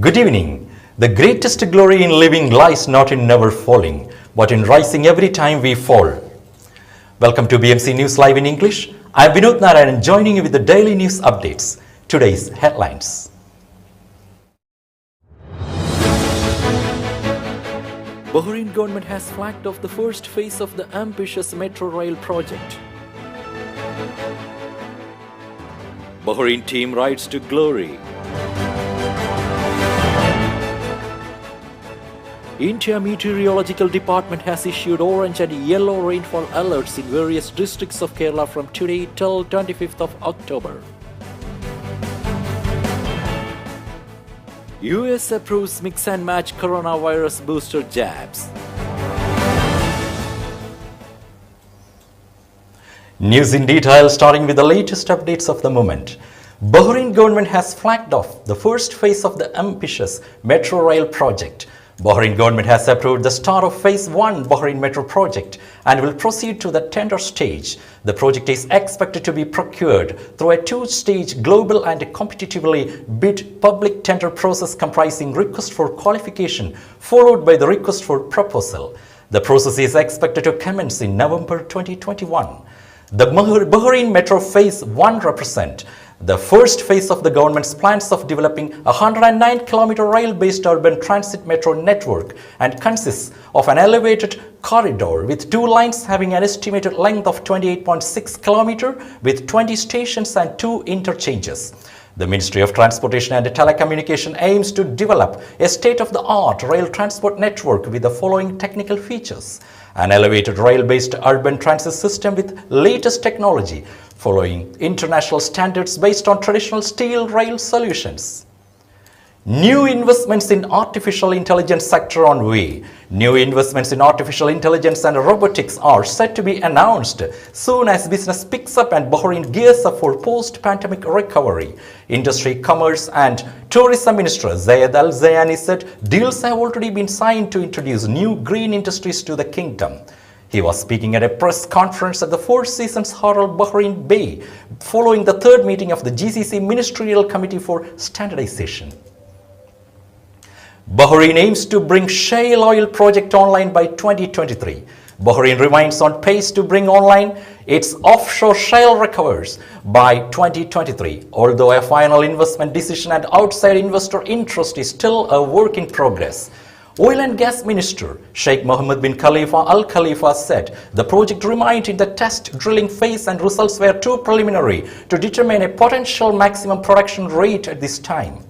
Good evening. The greatest glory in living lies not in never falling, but in rising every time we fall. Welcome to BMC News Live in English. I am Vinod Narayan joining you with the daily news updates. Today's headlines. Bahrain government has flagged off the first phase of the ambitious metro rail project. Bahrain team rides to glory. India Meteorological Department has issued orange and yellow rainfall alerts in various districts of Kerala from today till 25th of October. US approves mix and match coronavirus booster jabs. News in detail, starting with the latest updates of the moment. Bahrain government has flagged off the first phase of the ambitious metro rail project. Bahrain government has approved the start of phase 1 Bahrain metro project and will proceed to the tender stage. The project is expected to be procured through a two-stage global and competitively bid public tender process comprising request for qualification followed by the request for proposal. The process is expected to commence in November 2021. The Bahrain Metro Phase 1 represents the first phase of the government's plans of developing a 109-kilometer rail-based urban transit metro network and consists of an elevated corridor with two lines having an estimated length of 28.6 kilometers with 20 stations and 2 interchanges. The Ministry of Transportation and Telecommunication aims to develop a state-of-the-art rail transport network with the following technical features: an elevated rail-based urban transit system with latest technology, following international standards based on traditional steel rail solutions. New investments in artificial intelligence sector on way. New investments in artificial intelligence and robotics are set to be announced soon as business picks up and Bahrain gears up for post-pandemic recovery. Industry, Commerce and Tourism Minister Zayed Al Zayani said deals have already been signed to introduce new green industries to the kingdom. He was speaking at a press conference at the Four Seasons Hotel Bahrain Bay following the third meeting of the GCC Ministerial Committee for Standardization. Bahrain aims to bring shale oil project online by 2023. Bahrain remains on pace to bring online its offshore shale recovers by 2023, although a final investment decision and outside investor interest is still a work in progress. Oil and Gas Minister Sheikh Mohammed bin Khalifa Al Khalifa said the project remained in the test drilling phase and results were too preliminary to determine a potential maximum production rate at this time.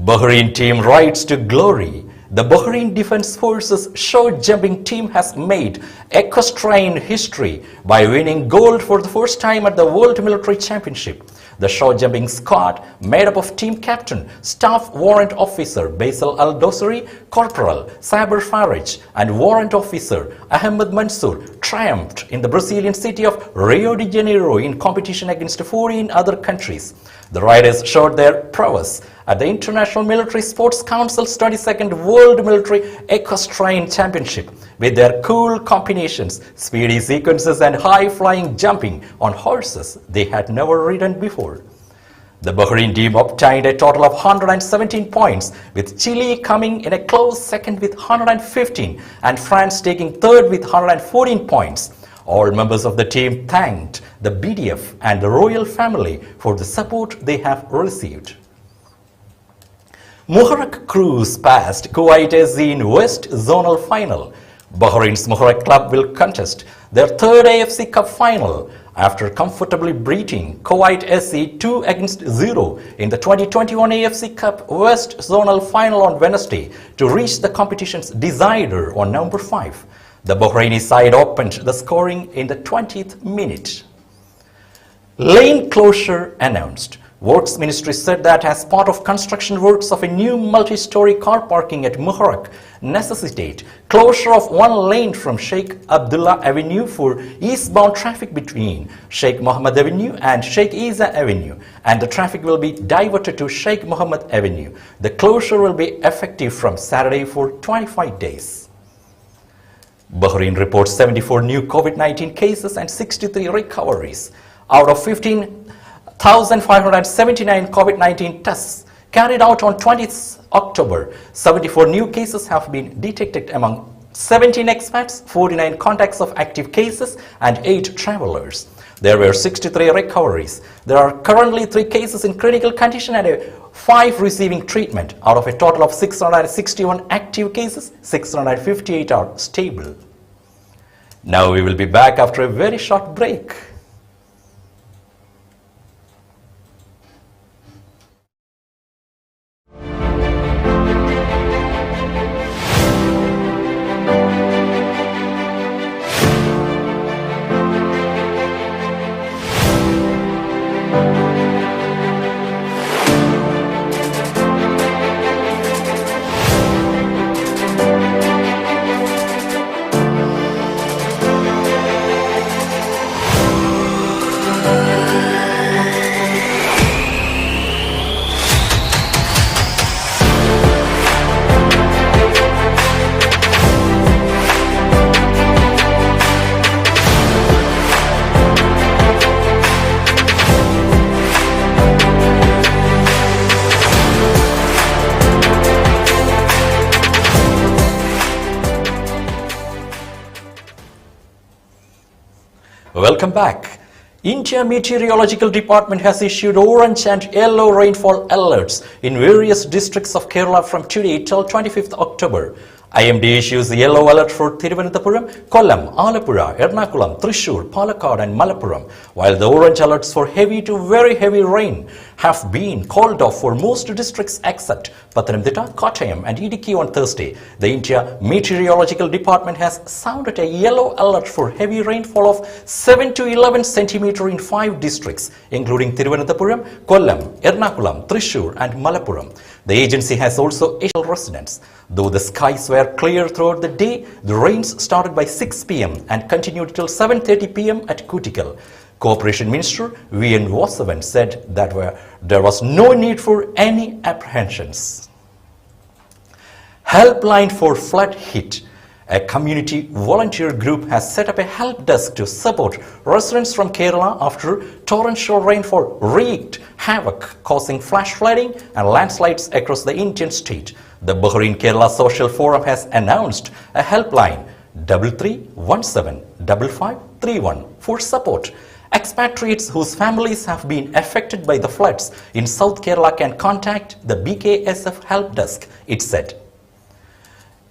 Bahrain team rides to glory. The Bahrain Defense Forces short jumping team has made equestrian history by winning gold for the first time at the World Military Championship. The short jumping squad, made up of team captain, staff warrant officer Basil Al Dosari, Corporal Saber Faraj, and warrant officer Ahmed Mansour, triumphed in the Brazilian city of Rio de Janeiro in competition against 14 other countries. The riders showed their prowess at the International Military Sports Council's 22nd World Military Equestrian Championship with their cool combinations, speedy sequences and high-flying jumping on horses they had never ridden before. The Bahrain team obtained a total of 117 points, with Chile coming in a close second with 115 and France taking third with 114 points. All members of the team thanked the BDF and the royal family for the support they have received. Muharrak Cruise passed Kuwait SC in West Zonal Final. Bahrain's Muharrak Club will contest their third AFC Cup final after comfortably beating Kuwait SC 2-0 in the 2021 AFC Cup West Zonal Final on Wednesday to reach the competition's decider on November 5. The Bahraini side opened the scoring in the 20th minute. Lane closure announced. Works Ministry said that as part of construction works of a new multi-story car parking at Muharrak necessitate closure of one lane from Sheikh Abdullah Avenue for eastbound traffic between Sheikh Mohammed Avenue and Sheikh Isa Avenue, and the traffic will be diverted to Sheikh Mohammed Avenue. The closure will be effective from Saturday for 25 days. Bahrain reports 74 new COVID-19 cases and 63 recoveries. Out of 15,579 COVID-19 tests carried out on 20th October. 74 new cases have been detected among 17 expats, 49 contacts of active cases and 8 travelers. There were 63 recoveries. There are currently 3 cases in critical condition and 5 receiving treatment. Out of a total of 661 active cases, 658 are stable. Now we will be back after a very short break. Welcome back. India Meteorological Department has issued orange and yellow rainfall alerts in various districts of Kerala from today till 25th October. IMD issues the yellow alert for Thiruvananthapuram, Kollam, Alappuzha, Ernakulam, Thrissur, Palakkad and Malappuram, while the orange alerts for heavy to very heavy rain have been called off for most districts except Pathanamthitta, Kottayam and Idukki on Thursday. The India Meteorological Department has sounded a yellow alert for heavy rainfall of 7 to 11 centimeter in 5 districts, including Thiruvananthapuram, Kollam, Ernakulam, Thrissur and Malappuram. The agency has also issued residents. Though the skies were clear throughout the day, the rains started by 6 p.m. and continued till 7:30 p.m. at Kootikal. Cooperation Minister V.N. Vasavan said that there was no need for any apprehensions. Helpline for flood hit. A community volunteer group has set up a help desk to support residents from Kerala after torrential rainfall wreaked havoc, causing flash flooding and landslides across the Indian state. The Bahrain Kerala Social Forum has announced a helpline 33175531 for support. Expatriates whose families have been affected by the floods in South Kerala can contact the BKSF help desk, it said.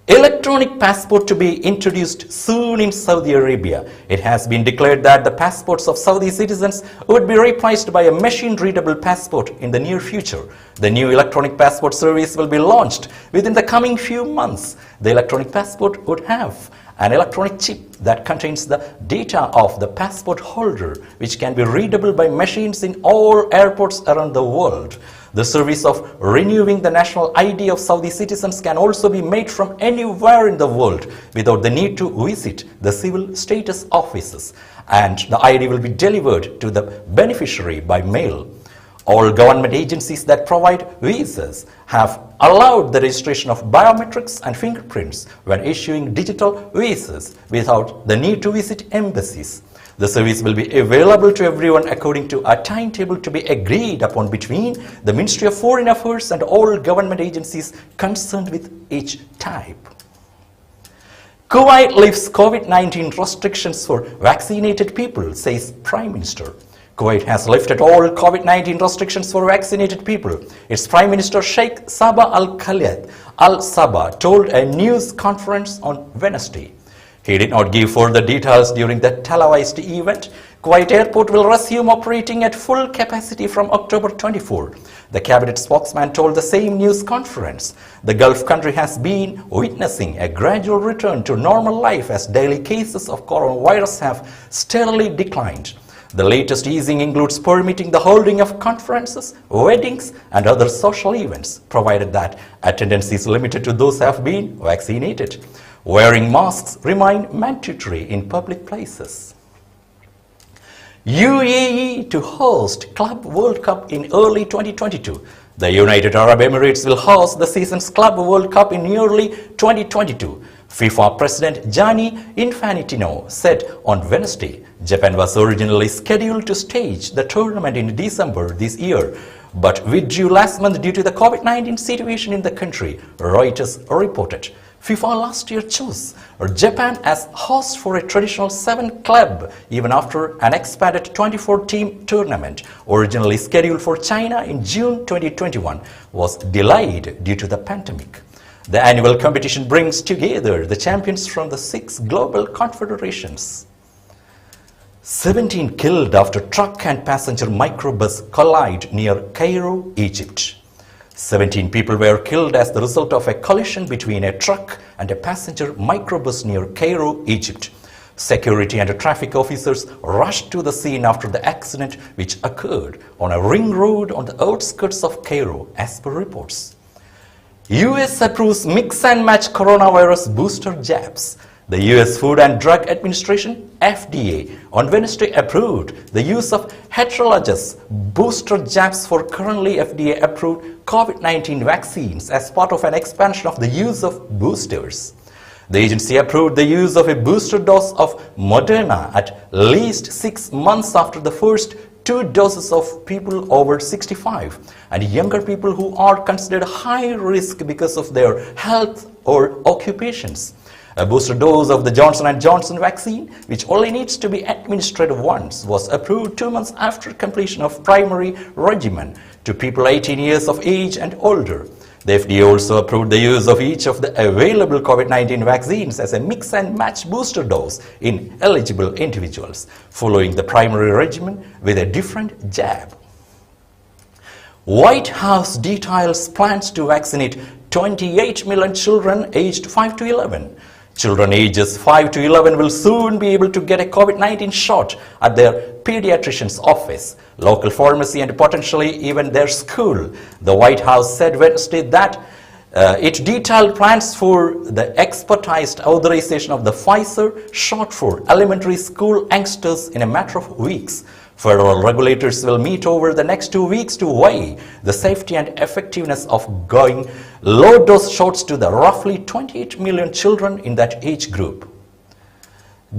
Electronic passport to be introduced soon in Saudi Arabia. It has been declared that the passports of Saudi citizens would be replaced by a machine-readable passport in the near future. The new electronic passport service will be launched within the coming few months. The electronic passport would have an electronic chip that contains the data of the passport holder, which can be readable by machines in all airports around the world. The service of renewing the national ID of Saudi citizens can also be made from anywhere in the world without the need to visit the civil status offices, and the ID will be delivered to the beneficiary by mail. All government agencies that provide visas have allowed the registration of biometrics and fingerprints when issuing digital visas without the need to visit embassies. The service will be available to everyone according to a timetable to be agreed upon between the Ministry of Foreign Affairs and all government agencies concerned with each type. Kuwait lifts COVID-19 restrictions for vaccinated people, says Prime Minister. Kuwait has lifted all COVID-19 restrictions for vaccinated people. Its Prime Minister Sheikh Sabah Al-Khaled Al-Sabah told a news conference on Wednesday. He did not give further details during the televised event. Kuwait Airport will resume operating at full capacity from October 24. The cabinet spokesman told the same news conference. The Gulf country has been witnessing a gradual return to normal life as daily cases of coronavirus have steadily declined. The latest easing includes permitting the holding of conferences, weddings and other social events, provided that attendance is limited to those who have been vaccinated. Wearing masks remain mandatory in public places. UAE to host Club World Cup in early 2022. The United Arab Emirates will host the season's Club World Cup in early 2022. FIFA President Gianni Infantino said on Wednesday, Japan was originally scheduled to stage the tournament in December this year, but withdrew last month due to the COVID-19 situation in the country, Reuters reported. FIFA last year chose Japan as host for a traditional 7-club, even after an expanded 24-team tournament, originally scheduled for China in June 2021, was delayed due to the pandemic. The annual competition brings together the champions from the 6 global confederations. 17 killed after truck and passenger microbus collide near Cairo, Egypt. 17 people were killed as the result of a collision between a truck and a passenger microbus near Cairo, Egypt. Security and traffic officers rushed to the scene after the accident, which occurred on a ring road on the outskirts of Cairo, as per reports. US approves mix and match coronavirus booster jabs. The US Food and Drug Administration, FDA, on Wednesday approved the use of heterologous booster jabs for currently FDA-approved COVID-19 vaccines as part of an expansion of the use of boosters. The agency approved the use of a booster dose of Moderna at least 6 months after the first 2 doses of people over 65 and younger people who are considered high risk because of their health or occupations. A booster dose of the Johnson & Johnson vaccine, which only needs to be administered once, was approved 2 months after completion of primary regimen to people 18 years of age and older. The FDA also approved the use of each of the available COVID-19 vaccines as a mix and match booster dose in eligible individuals, following the primary regimen with a different jab. White House details plans to vaccinate 28 million children aged 5 to 11. Children ages 5 to 11 will soon be able to get a COVID-19 shot at their pediatrician's office, local pharmacy, and potentially even their school. The White House said Wednesday that it detailed plans for the expedited authorization of the Pfizer shot for elementary school youngsters in a matter of weeks. Federal regulators will meet over the next 2 weeks to weigh the safety and effectiveness of going low-dose shots to the roughly 28 million children in that age group.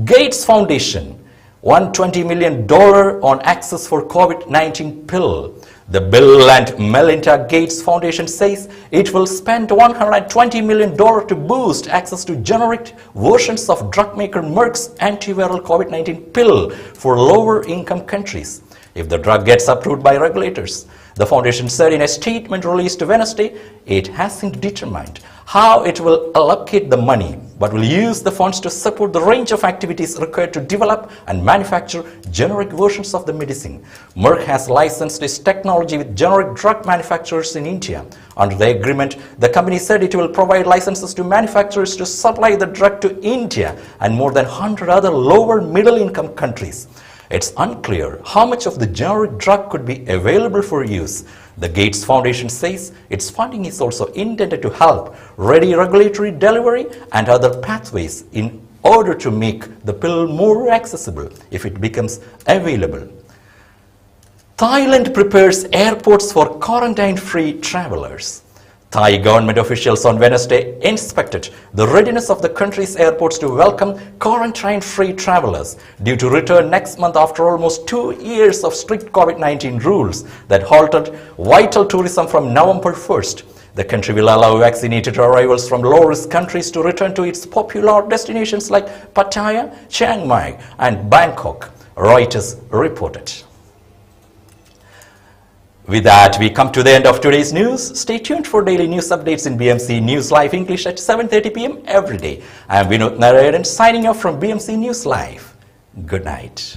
Gates Foundation won $20 million on access for COVID-19 pill. The Bill and Melinda Gates Foundation says it will spend $120 million to boost access to generic versions of drug maker Merck's antiviral COVID-19 pill for lower-income countries if the drug gets approved by regulators. The foundation said in a statement released Wednesday, it hasn't determined how it will allocate the money, but will use the funds to support the range of activities required to develop and manufacture generic versions of the medicine. Merck has licensed its technology with generic drug manufacturers in India. Under the agreement, the company said it will provide licenses to manufacturers to supply the drug to India and more than 100 other lower middle-income countries. It's unclear how much of the generic drug could be available for use. The Gates Foundation says its funding is also intended to help ready regulatory delivery and other pathways in order to make the pill more accessible if it becomes available. Thailand prepares airports for quarantine-free travelers. Thai government officials on Wednesday inspected the readiness of the country's airports to welcome quarantine-free travelers due to return next month after almost 2 years of strict COVID-19 rules that halted vital tourism from November 1st. The country will allow vaccinated arrivals from low-risk countries to return to its popular destinations like Pattaya, Chiang Mai, and Bangkok, Reuters reported. With that, we come to the end of today's news. Stay tuned for daily news updates in BMC News Live English at 7:30 p.m. every day. I am Vinod Narayan signing off from BMC News Live. Good night.